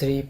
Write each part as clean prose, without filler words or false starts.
3،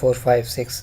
4 5 6۔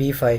B5۔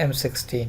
M16،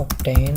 obtain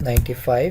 95.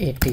80.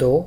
2،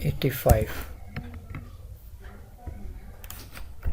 85.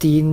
3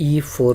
E4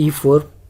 E4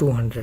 200.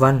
1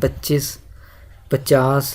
25 50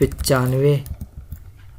95،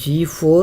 G4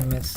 MS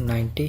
90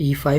E5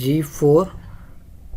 G4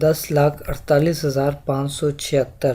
10,48,576،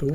2.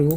2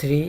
3